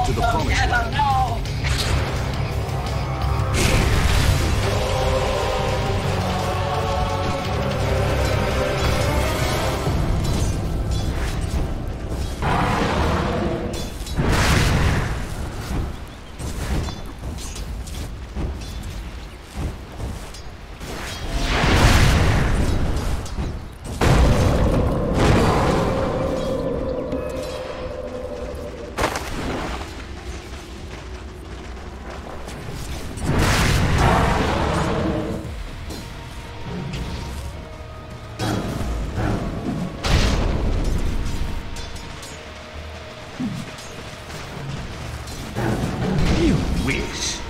to the promised land. You wish.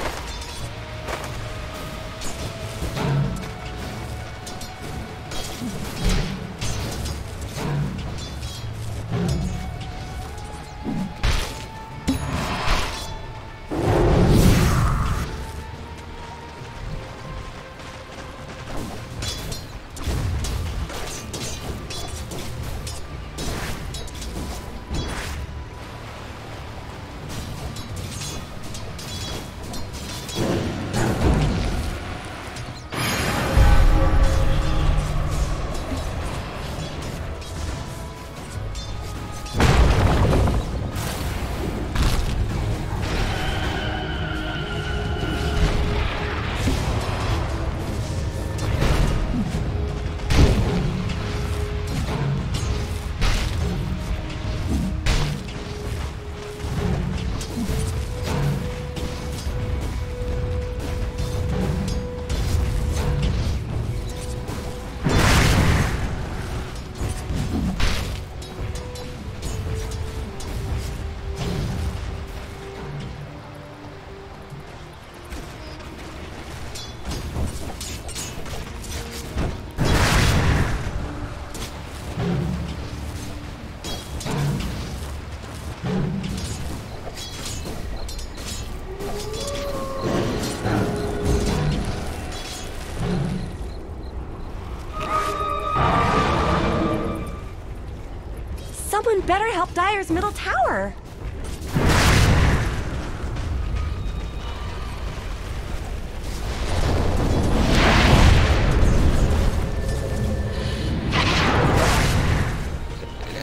Someone better help Dyer's middle tower.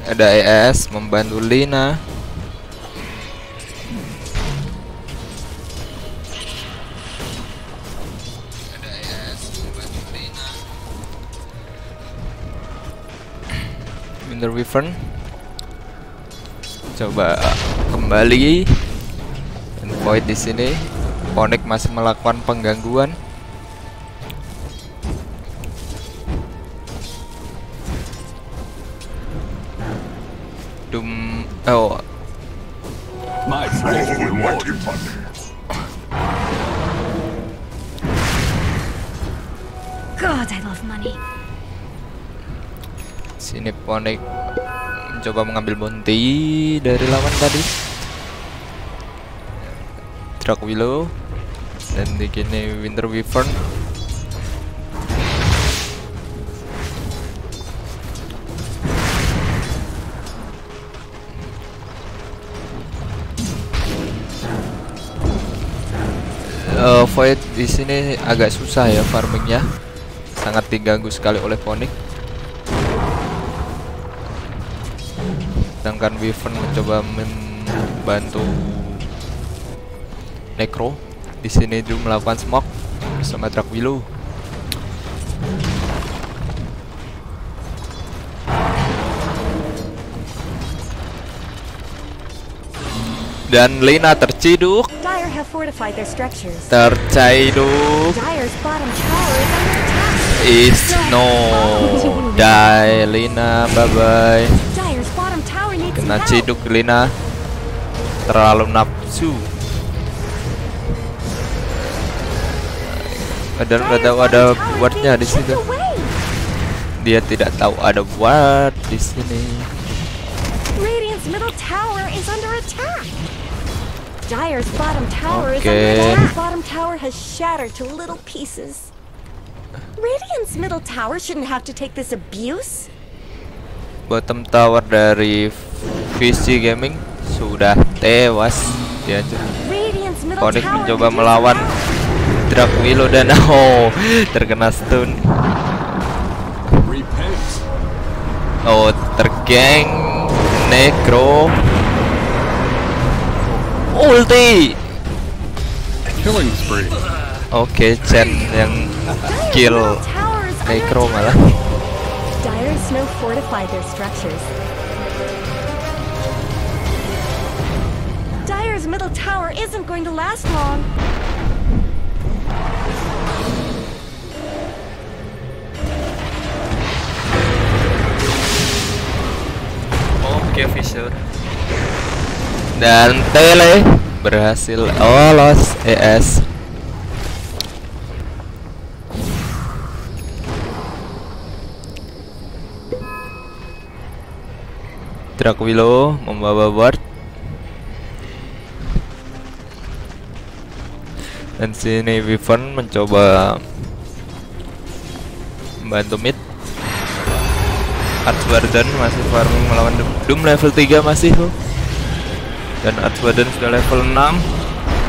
Ada ES membantu Lina. Winter Wyvern coba kembali dan Void di sini. Connect masih melakukan penggangguan. My friend will want you. God, I love money. Sini Connect mencoba mengambil bounty dari lawan tadi. Drag Willow dan di sini Winter Wyvern. Void di sini agak susah ya farmingnya, sangat diganggu sekali oleh Phoenix. Sedangkan Wyvern mencoba membantu Necro. Di sini dia melakukan smoke bersama Drag Willow. Dan Lina terciduk. Terciduk. Is no die Lina, bye bye. Kena ciduk Lina, terlalu nafsu. Padahal udah tahu ada wardnya di situ. Dia tidak tahu ada ward di sini. Radiant's middle tower is under attack. Dyer's bottom tower is Okay. under attack. Bottom tower has shattered to little pieces. Radiant's middle tower shouldn't have to take this abuse. Bottom tower dari Vici Gaming sudah tewas. Dihancur. Radiant's middle Onyx tower mencoba reduced melawan power. Drag Willow dan terkena stun. Repent. Tergeng Necro. Ulti. Killing spree. Oke, Chen yang kill Necro malah. Dire's no fortified their structures. Dire's middle tower isn't going to last long. Oke, Vici. Dan Tele berhasil lolos ES. Drag Willow membawa ward. Dan sini Wyvern mencoba membantu mid. Archwarden masih farming melawan Doom level 3 masih loh. Dan Archwarden sudah level 6.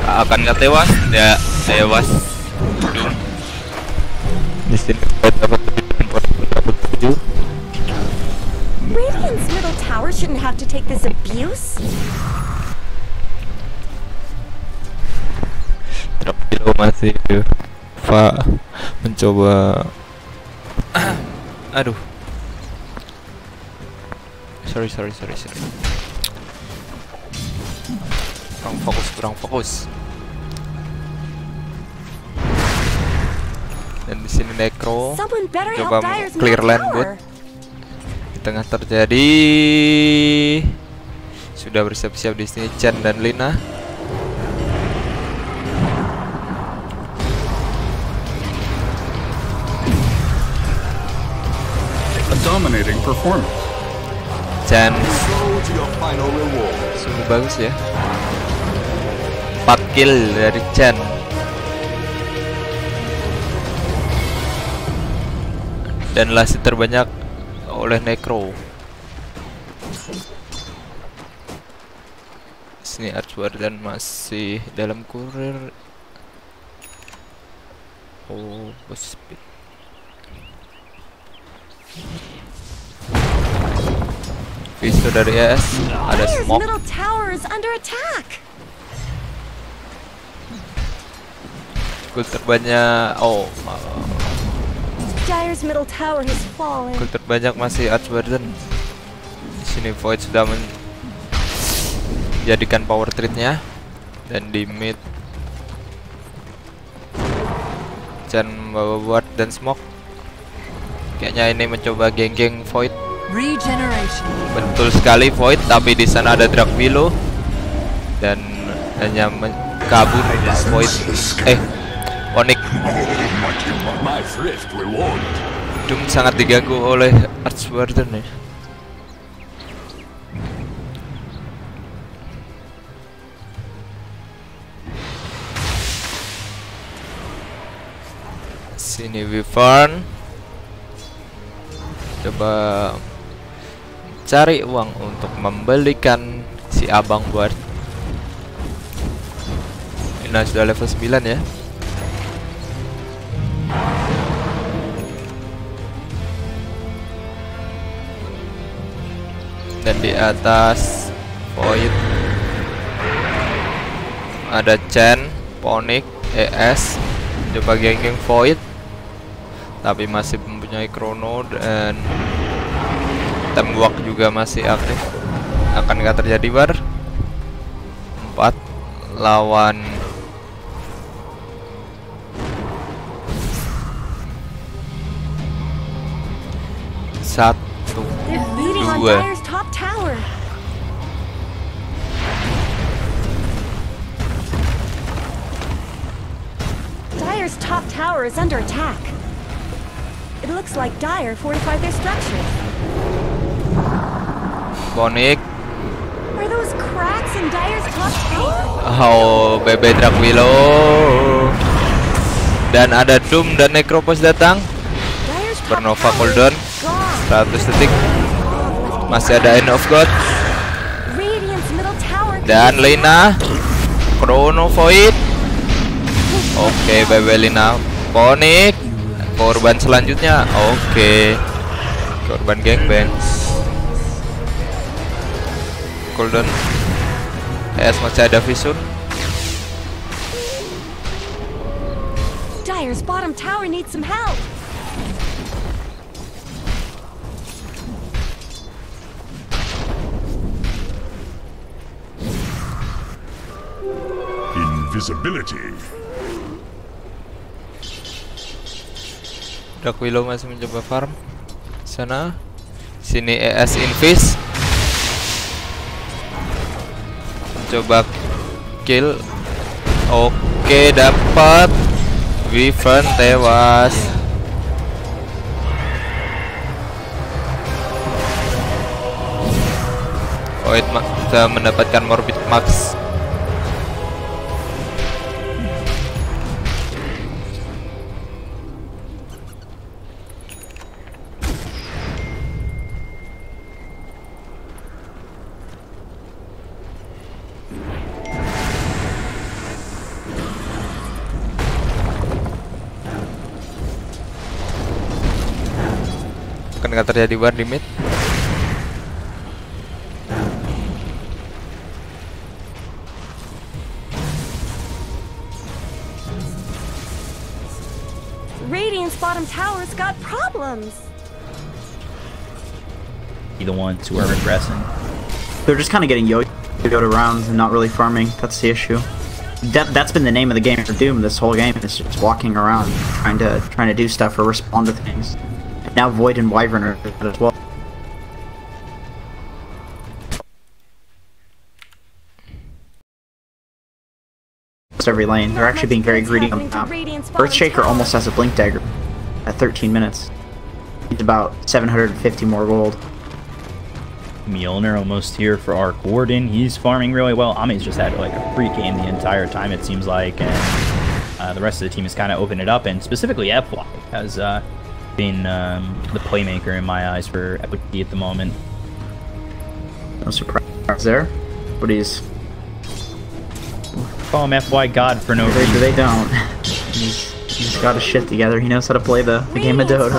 Akankah tewas? Ya, tewas. Doom. Di sini dapat 7. Radiant's middle tower shouldn't have to take this abuse. Tropilo masih mencoba aduh. Sorry. Kurang fokus. Dan di sini Necro Someone better help coba Dire's clear middle land tower. bot. Di tengah terjadi sudah bersiap-siap di sini Chen dan Lina. A dominating performance. Chen Go to your final reward. sungguh bagus ya. 4 kill dari Chen. Dan last terbanyak oleh Necro. Sini Archwarden masih dalam kurir. Bos speed. Vici dari ES, ada Dire's smoke. middle tower is under attack. Gold terbanyak. Dire's middle tower has fallen. Gold terbanyak masih Archwarden. Di sini Void sudah menjadikan power trade-nya. Dan di mid Chen bawa ward dan smoke. Kayaknya ini mencoba geng-geng Void. Regeneration. Betul sekali Void, tapi di sana ada Drag Willow dan hanya kabur Void. Onyx. My thrift reward. Doom sangat diganggu oleh Archwarden ya. Sini Wyvern coba cari uang untuk membelikan si abang buat. Ini sudah level 9 ya. Dan di atas Void ada Chen, Ponic, ES coba geng-geng Void, tapi masih mempunyai Chrono dan Temwalk juga masih aktif. Akankah terjadi war? 4 lawan 1. They're beating on Dua. Dire's top tower. Dire's top tower is under attack. It looks like Dire fortified their structures. Ponic. Are those cracks in Dire's top tower? BB Drag Willow. Dan ada Doom dan Necropos datang. Dire's top Supernova tower cooldown is gone. 100 detik. Masih ada End of God Radiant's middle tower dan Lina Chrono Void. Oke, Bebelina Ponik. Korban selanjutnya. Oke. Korban gangbang. Cooldown. Masih ada Visun. Dire's bottom tower needs some help. Invisibility. Dark Willow masih mencoba farm. Sana. Sini ES Invis. Coba kill. Oke, dapat. Wyvern tewas. Void bisa mendapatkan Morbid Max. Akan terjadi war di mid. Radiant's bottom tower's got problems. Be the ones who are regressing. They're just kind of getting yo-yoed around and not really farming. That's the issue. That's been the name of the game for Doom this whole game. It's just walking around trying to do stuff or respond to things. Now Void and Wyvern are as well. Every lane. They're actually being very greedy on the map. Earthshaker almost has a Blink Dagger at 13 minutes. He's about 750 more gold. Mjolnir almost here for Arc Warden. He's farming really well. Ame's just had like a free game the entire time, it seems like, and the rest of the team is kind of opened it up, and specifically FY has been the playmaker in my eyes for Epic at the moment. No surprise there, but he's call him FY God for no reason. They don't. He's got his shit together. He knows how to play the game of Dota.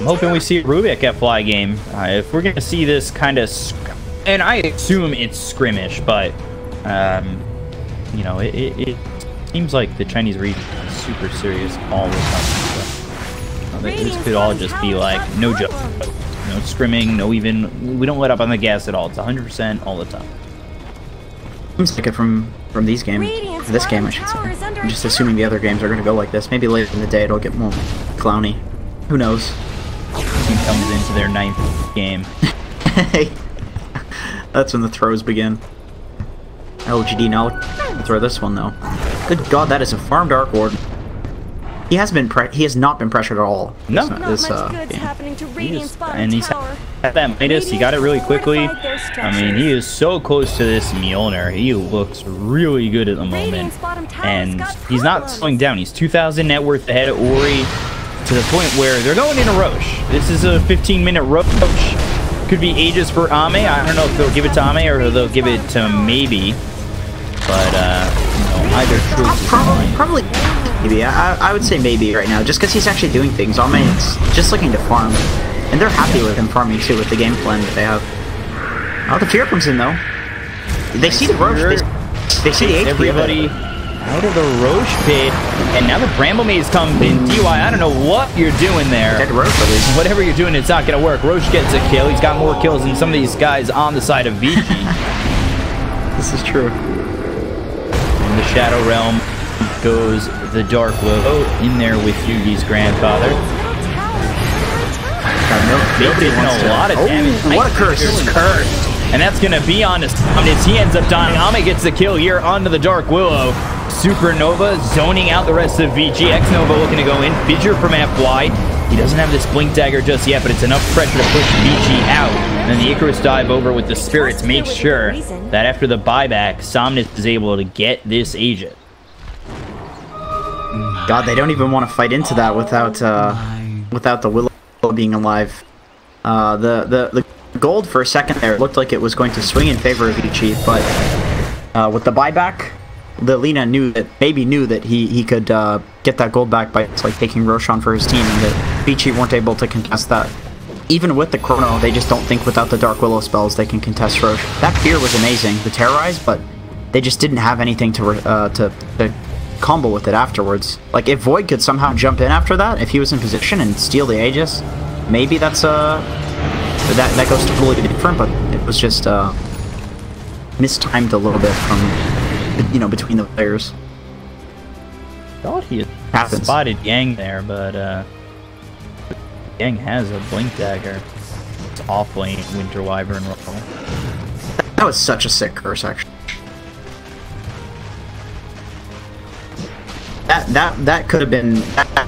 I'm hoping we see a Rubik FY game. If we're gonna see this kind of, and I assume it's skirmish, but you know, it seems like the Chinese region is super serious all the time. So, this could all just be like no joke, no scrimming, no even. We don't let up on the gas at all. It's 100% all the time. Seems like it from these games. This game, I should say. I'm just assuming the other games are going to go like this. Maybe later in the day it'll get more clowny. Who knows? Team comes into their 9th game. That's when the throws begin. LGD now throw this one though. Good God, that is a farmed Arc Ward. He has not been pressured at all. No, this game. And he's at that Midas. He got it really quickly. I mean, he is so close to this Mjolnir. He looks really good at the moment, and he's not slowing down. He's 2,000 net worth ahead of Ori, to the point where they're going in a Roche. This is a 15-minute Roche. Could be ages for Ame. I don't know if they'll give it to Ame or they'll give it to maybe. But you know, either choice is fine. Probably maybe. I would say maybe right now, just because he's actually doing things. Ame's just looking to farm, and they're happy with him farming too with the game plan that they have. Oh, the fear comes in though. They see the Roche. They see the HP. Everybody out of the Roche pit, and now the Bramble Maze comes in. DY, I don't know what you're doing there. Dead Roche, at least. Whatever you're doing, it's not gonna work. Roche gets a kill. He's got more kills than some of these guys on the side of Vici. This is true. In the Shadow Realm goes the Dark Willow in there with Yugi's grandfather. Making a lot of damage. What a curse! This is cursed. And that's going to be on his as he ends up dying. Ame gets the kill here onto the Dark Willow. Supernova zoning out the rest of Vici. X-Nova looking to go in. Fissure from FY. He doesn't have this Blink Dagger just yet, but it's enough pressure to push Vici out. And then the Icarus dive over with the Spirits makes sure that after the buyback, Somnus is able to get this agent. God, they don't even want to fight into that without the Willow being alive. The gold for a second there looked like it was going to swing in favor of Vici, but with the buyback, the Lina maybe knew that he could get that gold back by like taking Roshan for his team, and that Vici weren't able to contest that. Even with the Chrono, they just don't think without the Dark Willow spells they can contest Rosh. That fear was amazing, the Terrorize, but they just didn't have anything to combo with it afterwards. Like, if Void could somehow jump in after that, if he was in position and steal the Aegis, maybe that's that goes totally different, but it was just mistimed a little bit from, you know, between the players. Thought he had spotted Yang there, but Yang has a Blink Dagger. It's off lane Winter Wyvern roll. That was such a sick curse, actually. That could have been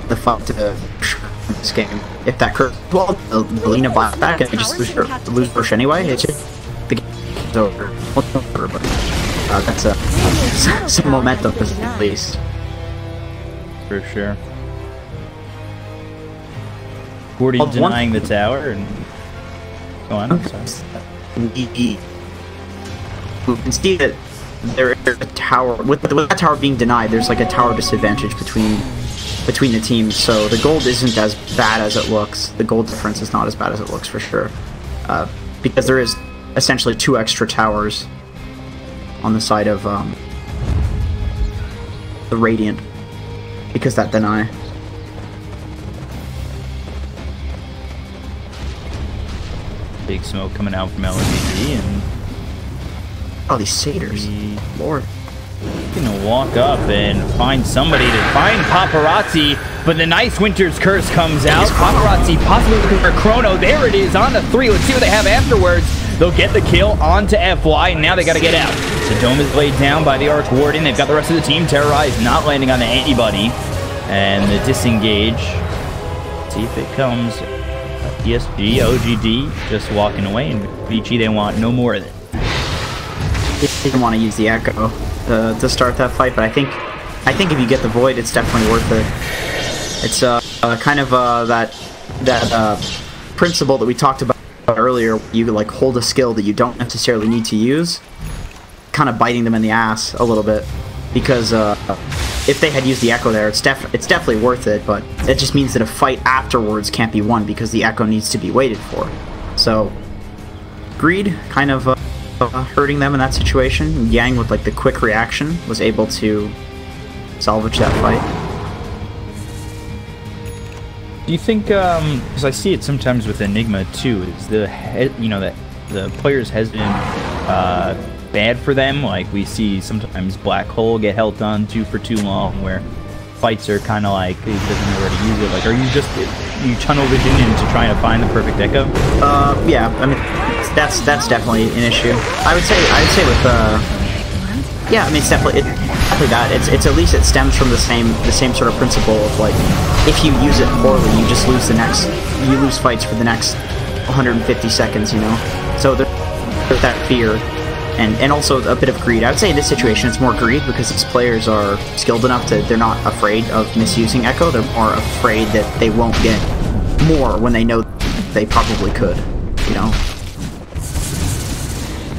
the fuck to this game if that curse. Well, the Lina bought back and just lose Rush anyway. It's just the game's over. Well, it's not over, but that's some momentum at least. For sure. 40 denying the tower and go on. I'm sorry. We can see that there is a tower with that tower being denied. There's like a tower disadvantage between the teams, so the gold isn't as bad as it looks. The gold difference is not as bad as it looks for sure, because there is essentially 2 extra towers on the side of the Radiant because that deny. Big smoke coming out from LGD and oh, these satyrs, Lord. Gonna walk up and find somebody to find Paparazzi, but the nice Winter's Curse comes out. Paparazzi possibly looking for Chrono. There it is on the 3. Let's see what they have afterwards. They'll get the kill onto FY, and now they gotta get out. The dome is laid down by the Arch Warden. They've got the rest of the team. Terrorize not landing on anybody. And the disengage. Let's see if it comes. PSG.LGD just walking away, and Vici, they want no more of it. They didn't want to use the Echo to start that fight, but I think if you get the Void, it's definitely worth it. It's kind of that principle that we talked about earlier. You like hold a skill that you don't necessarily need to use, kind of biting them in the ass a little bit, because if they had used the Echo there, it's definitely worth it, but it just means that a fight afterwards can't be won because the Echo needs to be waited for. So Greed kind of hurting them in that situation. Yang, with like the quick reaction, was able to salvage that fight. Do you think, because I see it sometimes with Enigma too, is that the players hesitant bad for them? Like we see sometimes Black Hole get held on to for too long, where fights are kind of like he doesn't know where to use it. Like, are you just tunnel vision into trying to find the perfect Echo? Yeah, I mean that's definitely an issue. I would say with yeah, I mean it's definitely that. It's at least it stems from the same sort of principle of like, if you use it poorly, you just lose you lose fights for the next 150 seconds, you know. So there's that fear. And also a bit of greed. I would say in this situation it's more greed because these players are skilled enough they're not afraid of misusing Echo. They're more afraid that they won't get more when they know they probably could, you know.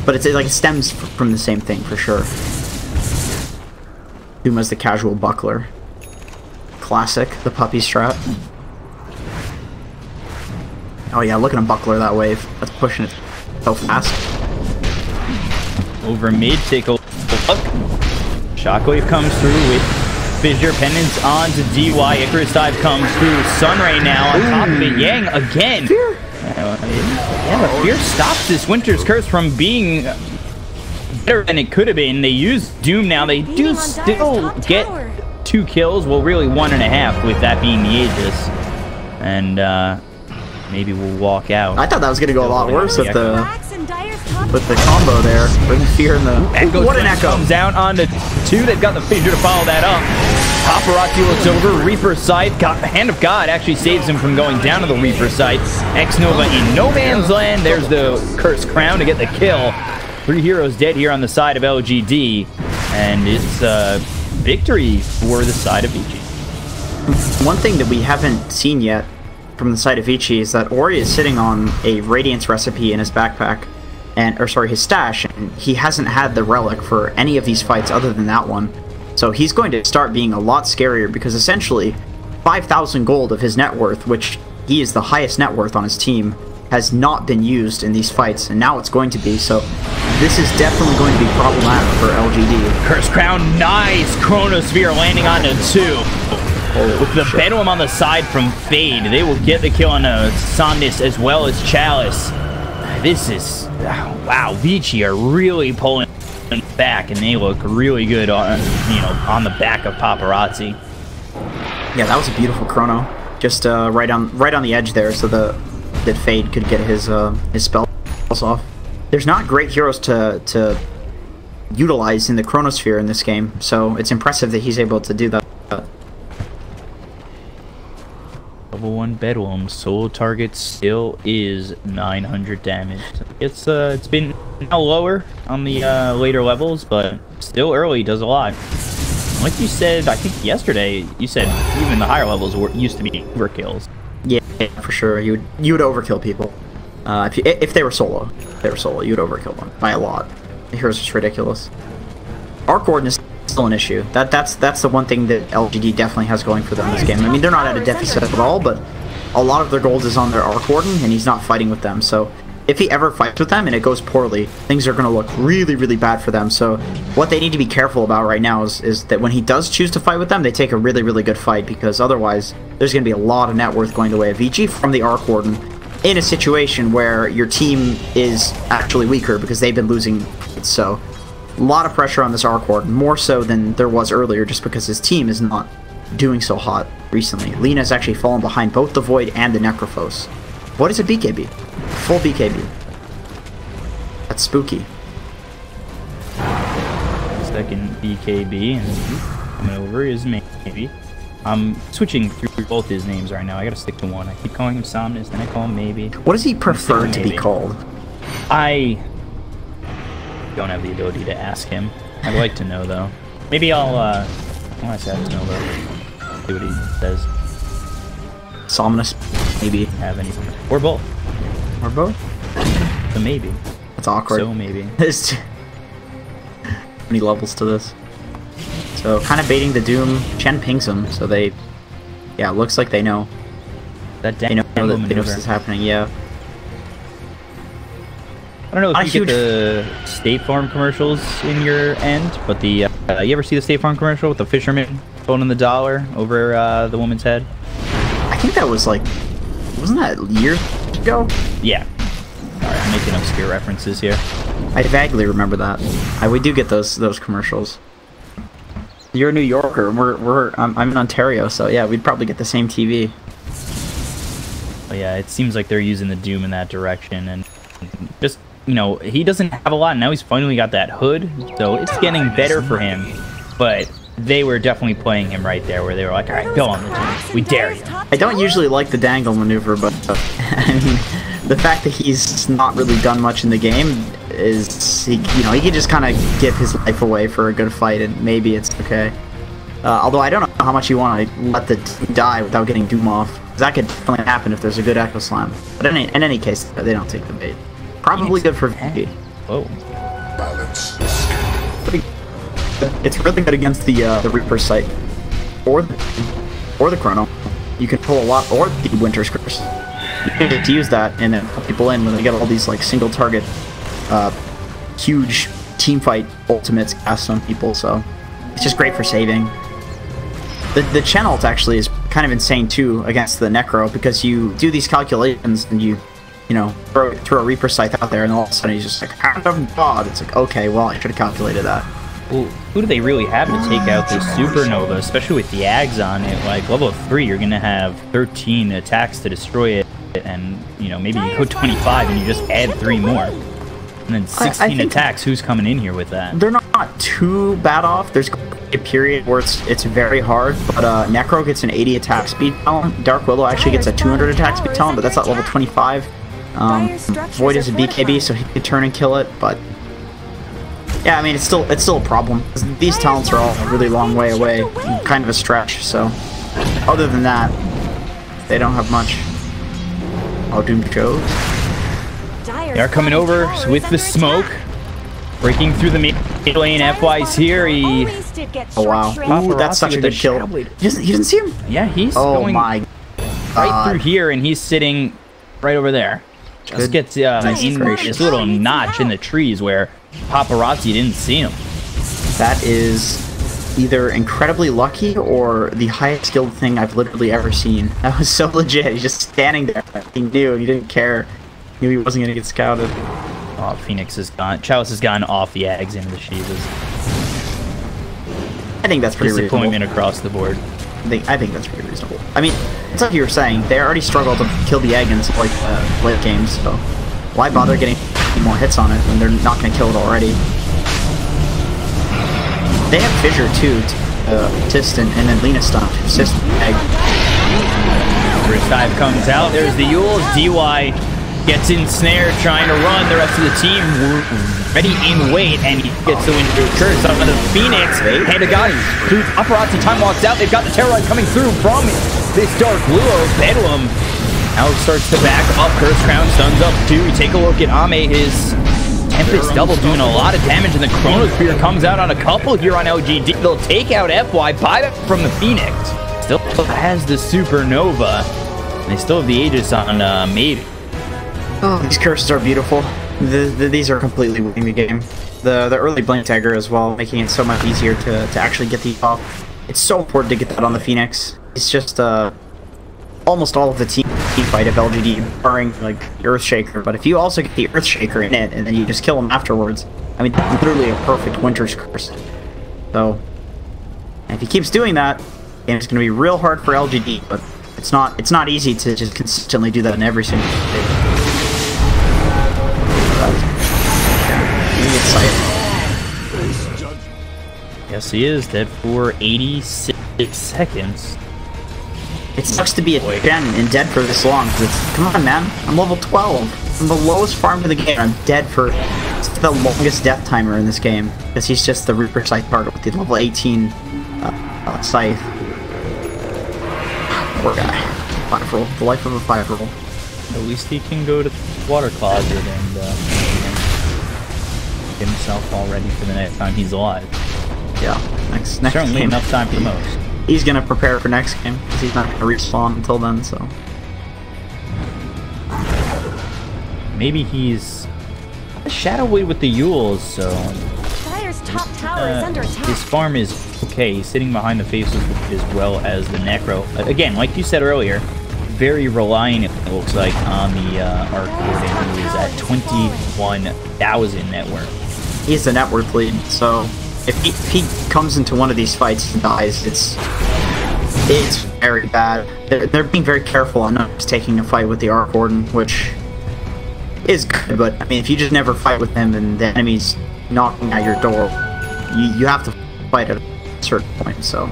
But it's like it stems from the same thing for sure. Duma's the casual buckler. Classic, the puppy strat. Oh yeah, look at him buckler that wave. That's pushing it so fast. Over mid, take a look. Shockwave comes through with Fissure Pendants on to DY. Icarus Dive comes through. Sunray now on top of it. Yang again. Yeah, but Fear stops this Winter's Curse from being better than it could have been. They use Doom now. They do still get 2 kills. Well, really 1.5 with that being the Aegis. And maybe we'll walk out. I thought that was going to go a lot worse with the combo there. Bring Fear in the... Echo what an Echo! Comes down onto 2. They've got the Fissure to follow that up. Paparazzi looks over. Reaper Sight. Hand of God actually saves him from going down to the Reaper Sight. X-Nova in no man's land. There's the Cursed Crown to get the kill. 3 heroes dead here on the side of LGD. And it's victory for the side of Vici. One thing that we haven't seen yet from the side of Vici is that Ori is sitting on a Radiance recipe in his backpack. or sorry, his stash, and he hasn't had the relic for any of these fights other than that one. So he's going to start being a lot scarier because essentially 5,000 gold of his net worth, which he is the highest net worth on his team, has not been used in these fights, and now it's going to be. So this is definitely going to be problematic for LGD. Curse Crown, nice Chronosphere landing onto 2. With the Bedlam on the side from Fade, they will get the kill on Somnus as well as Chalice. This is, wow, Vici are really pulling back, and they look really good on, on the back of Paparazzi. Yeah, that was a beautiful chrono, just right on the edge there, so that Fade could get his spells off. There's not great heroes to utilize in the Chronosphere in this game, so it's impressive that he's able to do that. Level 1 Bedlam, sole target still is 900 damage. It's been now lower on the later levels, but still early, does a lot. Like you said, I think yesterday, you said even the higher levels used to be overkills. Yeah, for sure. You would overkill people. If they were solo. You would overkill them by a lot. The hero's just ridiculous. Arc Warden is still an issue. That's the one thing that LGD definitely has going for them in this game. I mean, they're not at a deficit at all, but a lot of their gold is on their Arc Warden, and he's not fighting with them. So if he ever fights with them and it goes poorly, things are going to look really, really bad for them. So what they need to be careful about right now is that when he does choose to fight with them, they take a really, really good fight, because otherwise there's going to be a lot of net worth going the way of Vici from the Arc Warden in a situation where your team is actually weaker because they've been losing. So a lot of pressure on this Arc Warden, more so than there was earlier, just because his team is not doing so hot recently. Lena's actually fallen behind both the Void and the Necrophos. What is a BKB? Full BKB. That's spooky. Second BKB, and coming over is Maybe. I'm switching through both his names right now. I gotta stick to one. I keep calling him Somnus, then I call him Maybe. What does he prefer to be called? I don't have the ability to ask him. I'd like to know, though. Maybe I'll have to know, though. See what he says. Somnus, maybe. Have anything. Or both. Or both? So maybe. That's awkward. So maybe. There's many levels to this. So, kind of baiting the Doom. Chen pings him, so they... Yeah, it looks like they know. They know that this is happening, yeah. I don't know if you get the State Farm commercials in your end, but the... you ever see the State Farm commercial with the fisherman phoning the dollar over the woman's head? I think that was like... Wasn't that years ago? Yeah. Sorry, I'm making obscure references here. I vaguely remember that. We do get those commercials. You're a New Yorker, I'm in Ontario, so yeah, we'd probably get the same TV. But yeah, it seems like they're using the Doom in that direction, and just, he doesn't have a lot, now he's finally got that hood, so it's getting better for him, but they were definitely playing him right there, where they were like, alright, go on the Doom, we dare you. I don't usually like the dangle maneuver, but I mean, the fact that he's not really done much in the game is, he can just kind of give his life away for a good fight, and maybe it's okay. Although I don't know how much you want to let the Doom die without getting Doom off. That could definitely happen if there's a good Echo Slam. But in any case, they don't take the bait. Probably good for Vici. Whoa. It's really good against the Reaper sight. Or the Chrono. You can pull a lot, or the Winter's Curse. You can get to use that and then pull people in when they get all these like single target huge team fight ultimates cast on people, so it's just great for saving. The Chen ult actually is kind of insane too against the Necro, because you do these calculations and you throw a Reaper Scythe out there, and all of a sudden he's just like, hand of God. It's like, okay, well, I should have calculated that. Well, who do they really have to take out this Supernova, especially with the Ags on it? Like, level 3, you're going to have 13 attacks to destroy it, and, maybe you go 25 and you just add 3 more. And then 16 attacks, who's coming in here with that? They're not too bad off. There's a period where it's very hard, but Necro gets an 80 attack speed talent. Dark Willow actually gets a 200 attack speed talent, but that's at level 25. Void is a BKB, so he could turn and kill it, but yeah, I mean, it's still a problem. These talents are all a really long way away, kind of a stretch, so other than that, they don't have much. Oh, Doom chose. They are coming over with the smoke. Breaking through the mid lane. FY's here. He... Oh, wow. Ooh, that's such a good kill. You didn't see him? Yeah, he's going right through here, and he's sitting right over there. Just gets in this little notch in the trees where Paparazzi didn't see him. That is either incredibly lucky or the highest skilled thing I've literally ever seen. That was so legit. He's just standing there. He knew. He didn't care. He knew he wasn't going to get scouted. Oh, Phoenix is gone. Chalice has gone off the Ags into the Shivas. I think that's pretty disappointment reasonable. Across the board. I think that's pretty reasonable. I mean, it's like you were saying, they already struggled to kill the egg in like late games, so why bother getting more hits on it when they're not going to kill it already? They have Fissure too, Tiston, and then Lena stunned. Tiston, egg. First dive comes out. There's the Yules. DY gets ensnared, trying to run. The rest of the team ready in wait, and he gets the win to curse on the Phoenix. Hand of God, through Paparazzi, time walks out. They've got the Terrorite coming through from this Dark Blue. Bedlam now starts to back up. Curse Crown stuns up too. We take a look at Ame, his Tempest double doing a lot of damage, and the Chronosphere comes out on a couple here on LGD. They'll take out FY, buyback from the Phoenix. Still has the Supernova. And they still have the Aegis on Maiden. Oh, these curses are beautiful. These are completely winning the game. The early Blink Dagger as well, making it so much easier to actually get these off. It's so important to get that on the Phoenix. It's just almost all of the team fight of LGD, barring like the Earthshaker. But if you also get the Earthshaker in it, and then you just kill him afterwards, I mean, literally a perfect Winter's Curse. So, if he keeps doing that, it's going to be real hard for LGD. But it's not easy to just consistently do that in every single day. Yes, he is dead for 86 seconds. It sucks to be a gen and dead for this long. Come on, man. I'm level 12. I'm the lowest farm in the game. I'm dead for the longest death timer in this game. Because he's just the Reaper Scythe target with the level 18 Scythe. Poor guy. 5-roll. The life of a 5-roll. At least he can go to the water closet and get himself all ready for the next time he's alive. Yeah. Next certainly game. Enough time for most. He's gonna prepare for next game because he's not gonna respawn until then. So maybe he's a Shadow Wade with the Yules. So Dire's top tower is under attack. His farm is okay. He's sitting behind the faces as well as the Necro. Again, like you said earlier, very reliant, it looks like, on the Arc Warden, who is at 21,000 net worth. He's the net worth lead, so if he comes into one of these fights and dies, it's very bad. They're being very careful on not just taking a fight with the Arc Warden, which is good, but I mean, if you just never fight with him and the enemy's knocking at your door, you have to fight at a certain point, so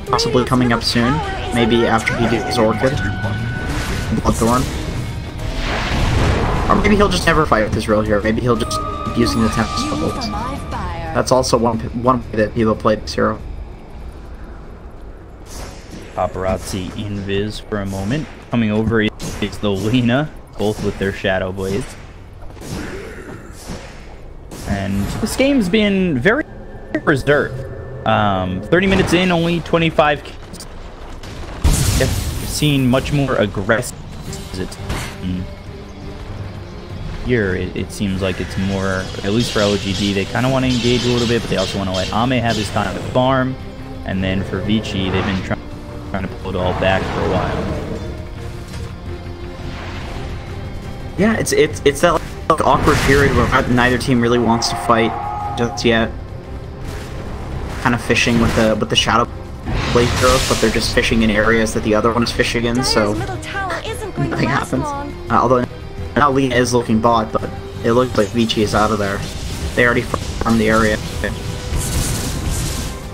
possibly coming up soon, maybe after he does Orchid, Bloodthorn. Or maybe he'll just never fight with Israel here, maybe he'll just keep using the Tempest levels. That's also one way that people play this hero. Paparazzi invis for a moment. Coming over is the Lena, both with their Shadow Blades. And this game's been very reserved. 30 minutes in, only 25 kills. I've seen much more aggressive. Here, it seems like it's more, at least for LGD, they kind of want to engage a little bit, but they also want to let Ame have his time to farm. And then for Vici, they've been trying to pull it all back for a while. Yeah, it's that like awkward period where neither team really wants to fight just yet. Kind of fishing with the Shadow Blade heroes, but they're just fishing in areas that the other one is fishing in, so nothing happens. Although now Lena is looking bot, but it looks like Vici is out of there. They already farmed the area.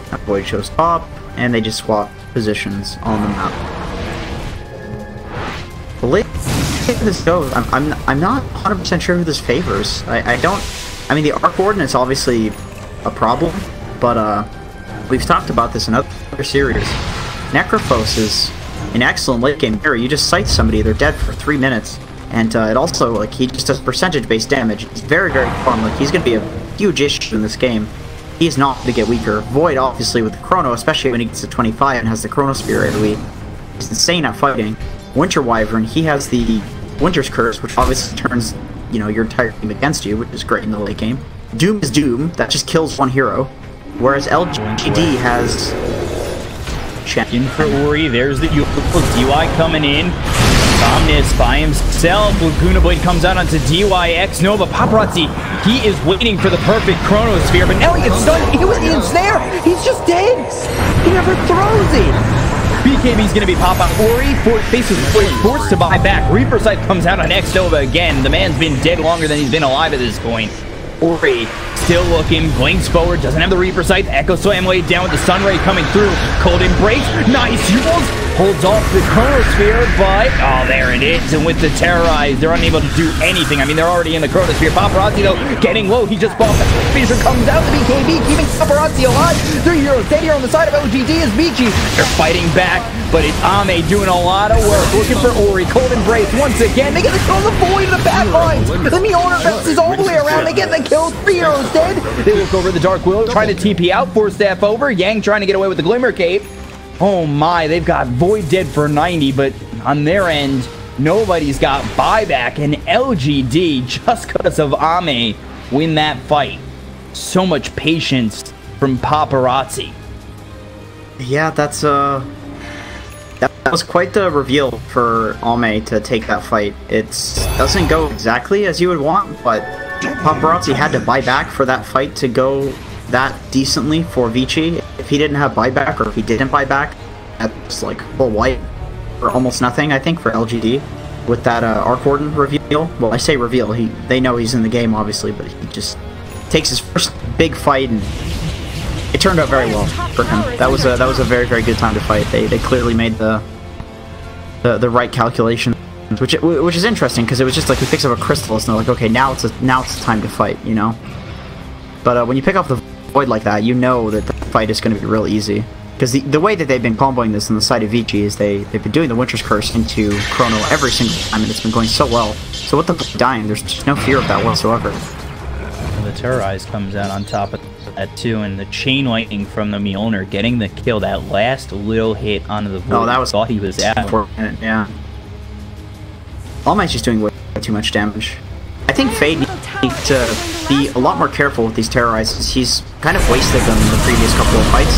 That Void shows top, and they just swap positions on the map. The way this goes, I'm not 100% sure who this favors. I mean, the Arc Warden is obviously a problem, but we've talked about this in other series. Necrophos is an excellent late game hero. You just sight somebody, they're dead for 3 minutes. And it also, like, he just does percentage-based damage. It's very, very fun. Like, he's going to be a huge issue in this game. He's not going to get weaker. Void, obviously, with the Chrono, especially when he gets to 25 and has the Chrono Spear right away. He's insane at fighting. Winter Wyvern, he has the Winter's Curse, which obviously turns, you know, your entire team against you, which is great in the late game. Doom is Doom. That just kills one hero. Whereas LGD has... In for Ori, there's the DY coming in. Omnis by himself. Laguna Blade comes out onto DYX Nova. Paparazzi, he is waiting for the perfect Chronosphere, but now he gets stunned. He was in snare. He's just dead. He never throws it. BKB's gonna be pop out. Ori faces forced to buy back. Reaper Sight comes out on X Nova again. The man's been dead longer than he's been alive at this point. Ori still looking, blinks forward, doesn't have the Reaper Sight. Echo Slam laid down with the Sun Ray coming through. Cold Embrace, nice use, holds off the Chronosphere, but oh, there it is. And with the Terrorize, they're unable to do anything. I mean, they're already in the Chronosphere. Paparazzi, though, getting low. He just bought that. Fisher comes out. The BKB keeping Paparazzi alive. 3 heroes dead here on the side of LGD is Vici. They're fighting back, but it's Ame doing a lot of work. Looking for Ori. Cold Embrace once again. They get the kill on the Void in the back lines. The Mjolnir bounces all the way around. They get the kill. 3 heroes dead. They look over the Dark Will, trying to TP out. 4 staff over. Yang trying to get away with the Glimmer Cape. Oh my, they've got Void dead for 90, but on their end, nobody's got buyback, and LGD, just because of Ame, win that fight. So much patience from Paparazzi. Yeah, that was quite the reveal for Ame to take that fight. It doesn't go exactly as you would want, but Paparazzi had to buy back for that fight to go that decently for Vici. If he didn't have buyback, or if he didn't buy back, that's like full white or almost nothing, I think, for LGD with that Arc Warden reveal. Well, I say reveal, they know he's in the game, obviously, but he just takes his first big fight, and it turned out very well for him. That was a very, very good time to fight. They clearly made the right calculation, which is interesting, because it was just like he picks up a Crystallis and they're like, okay, now it's the time to fight, you know. But when you pick up the Void like that, you know that the fight is going to be real easy. Because the way that they've been comboing this on the side of Vici is they've been doing the Winter's Curse into Chrono every single time, and it's been going so well. So with the dying, there's just no fear of that whatsoever. And the Terrorize comes out on top of that too, and the Chain Lightning from the Mjolnir getting the kill. That last little hit onto the Void. Oh, that was thought he was out. Yeah. All Might's just doing way too much damage. I think Fade needs to be a lot more careful with these Terrorizes. He's kind of wasted them in the previous couple of fights,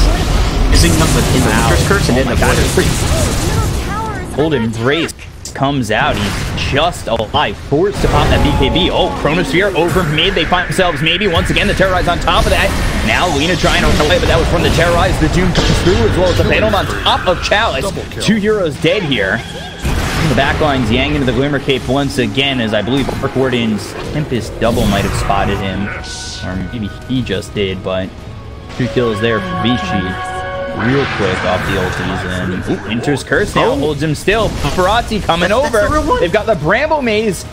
using them in the Winter's Curse and didn't avoid it. Cold Embrace comes out. He's just alive, forced to pop that BKB. Oh, Chronosphere over mid. They find themselves maybe once again the Terrorize on top of that. Now Lina trying to run away, but that was from the Terrorize. The Doom comes through, as well as the Venom on top of Chalice. 2 heroes dead here. The backlines, Yang into the Glimmer Cape once again, as I believe Arc Warden's Tempest double might have spotted him. Or maybe he just did, but 2 kills there for Vici. Real quick off the ultis, and Winter's Curse now holds him still. Paparazzi coming over. They've got the Bramble Maze.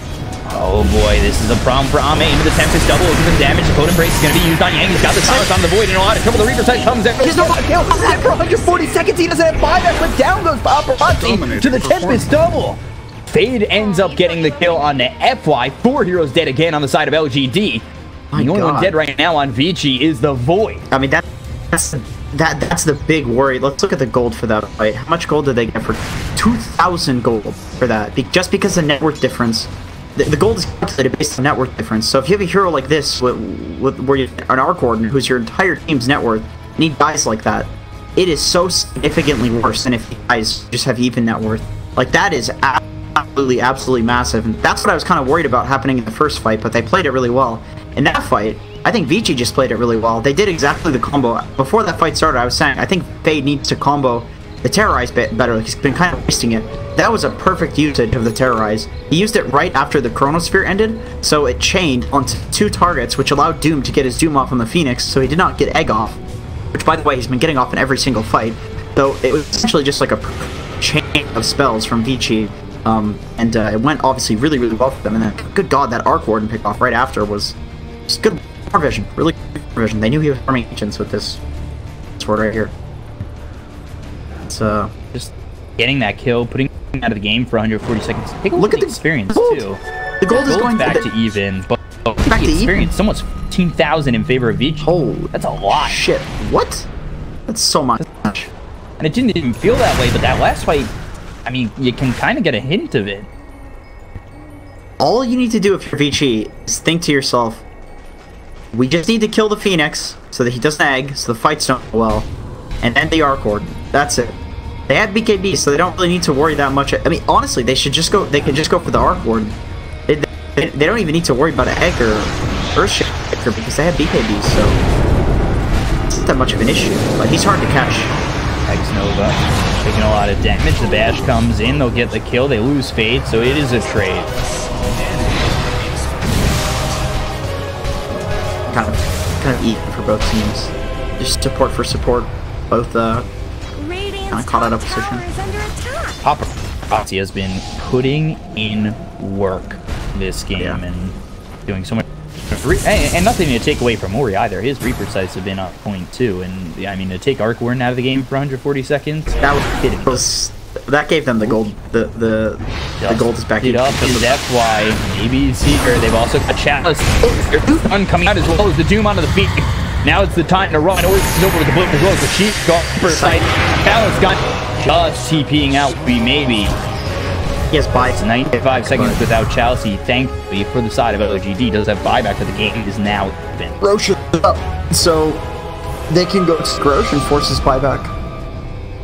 Oh boy, this is a problem for Ame. Into the Tempest double, even damage. The Code Embrace is going to be used on Yang. He's got the Thomas on the Void and a lot of trouble. The Reaper Sight comes in. He's not kill. For 140 seconds, he doesn't have buyback, but down goes Paparazzi to the Tempest double. Fade ends up getting the kill on the FY. 4 heroes dead again on the side of LGD. The only one dead right now on Vici is the Void. I mean, that's the big worry. Let's look at the gold for that fight. How much gold did they get for 2,000 gold for that? Just because the net worth difference. The gold is calculated based on net worth difference. So if you have a hero like this, where you an Arc Warden, who's your entire team's net worth, and he dies like that, it is so significantly worse than if he dies just have even net worth. Like, that is absolutely massive. And that's what I was kind of worried about happening in the first fight, but they played it really well. In that fight, I think Vici just played it really well. They did exactly the combo. Before that fight started, I was saying, I think Fade needs to combo the Terrorize bit better. He's been kind of wasting it. That was a perfect usage of the Terrorize. He used it right after the Chronosphere ended, so it chained onto 2 targets, which allowed Doom to get his Doom off on the Phoenix, so he did not get Egg off, which, by the way, he's been getting off in every single fight. So it was essentially just like a chain of spells from Vici, and it went obviously really, really well for them. And then, good God, that Arc Warden pick off right after was just good vision, really good vision. They knew he was farming ancients with this sword right here. It's just getting that kill, putting out of the game for 140 seconds. Take a look at the experience, gold. too. The gold is going back to even, but back to experience, even. almost 15,000 in favor of Vici. Oh, that's a lot. Shit. What? That's so much. And it didn't even feel that way, but that last fight, I mean, you can kind of get a hint of it. All you need to do if you're Vici is think to yourself, we just need to kill the Phoenix so that he doesn't egg, so the fights don't go well, and end the Arc Horde. That's it. They have BKB, so they don't really need to worry that much. I mean, honestly, they should just go. They can just go for the Arc Horde. They don't even need to worry about an egg or Earthshaker because they have BKB, so it's not that much of an issue. But he's hard to catch. X-Nova taking a lot of damage. The bash comes in, they'll get the kill, they lose Fate, so it is a trade. Kind of even for both teams. Just support for support. Both kind of caught out of position. Paparazzi has been putting in work this game and doing so much. And nothing to take away from Ori either. His Reaper sights have been on point too, and I mean to take Arc Warden out of the game for 140 seconds. That gave them the gold. The gold is back. Is that why maybe Seeker? They've also got Chalice. Sun coming out as well as the Doom onto the feet. Now it's the time to run. Ori is over with the blip as well as the Sheep got per sight. Chalice got just TPing out. Maybe. Yes, buy. It's 95 seconds without Chalice. Thankfully, for the side of LGD, does have buyback, but the game is now open. Roche is up, so they can go to Roche and force his buyback.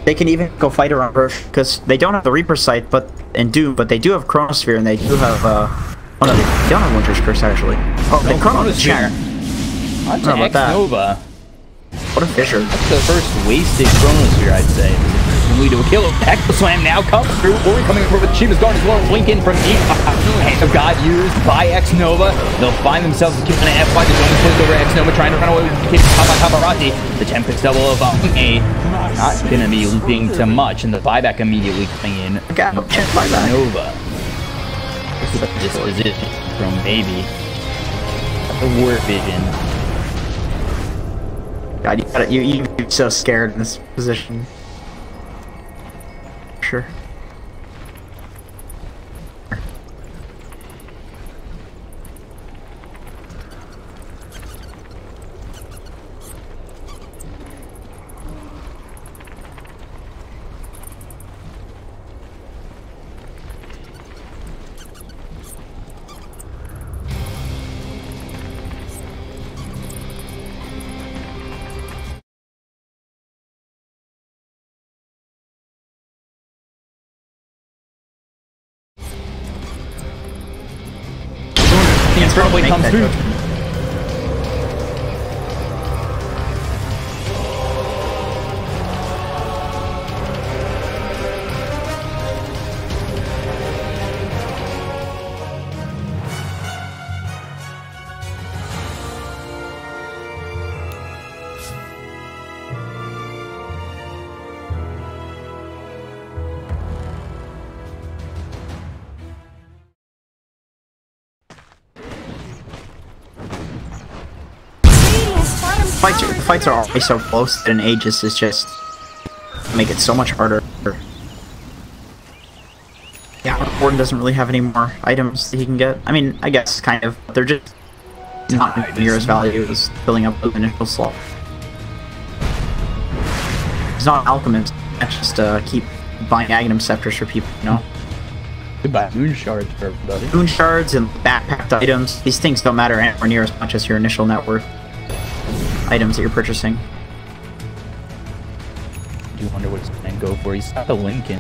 They can even go fight around Roche because they don't have the Reaper Sight, and Doom, but they do have Chronosphere, and they do have. Oh no, they don't have Winter's Curse actually. Oh, and Chronosphere. On to X-Nova. What a fissure. That's the first wasted Chronosphere, I'd say. Lead to a kill. Echo Slam now comes through. Ori coming through with Shiva's Guard as well. Lincoln from deep. Hand of God used by X-Nova. They'll find themselves keeping an F5. There's only pushed over X-Nova trying to run away with the kid Paparazzi. The Tempest double of A. Not going to be looping to much. And the buyback immediately coming in. X-Nova. This is a disposition from Baby. The War Vision. God, you're so scared in this position. Sure. Probably comes through. The fights are always so close that an Aegis is just make it so much harder. Yeah, Warden doesn't really have any more items that he can get. I mean, I guess kind of, but they're just not near as value as filling up the initial slot. He's not an alchemist. That's just keep buying Aghanim Scepters for people, you know? Goodbye. Moon Shards for everybody. Moon Shards and backpacked items. These things don't matter anywhere near as much as your initial net worth items that you're purchasing. I do wonder what he's going to go for. He's got the Lincoln.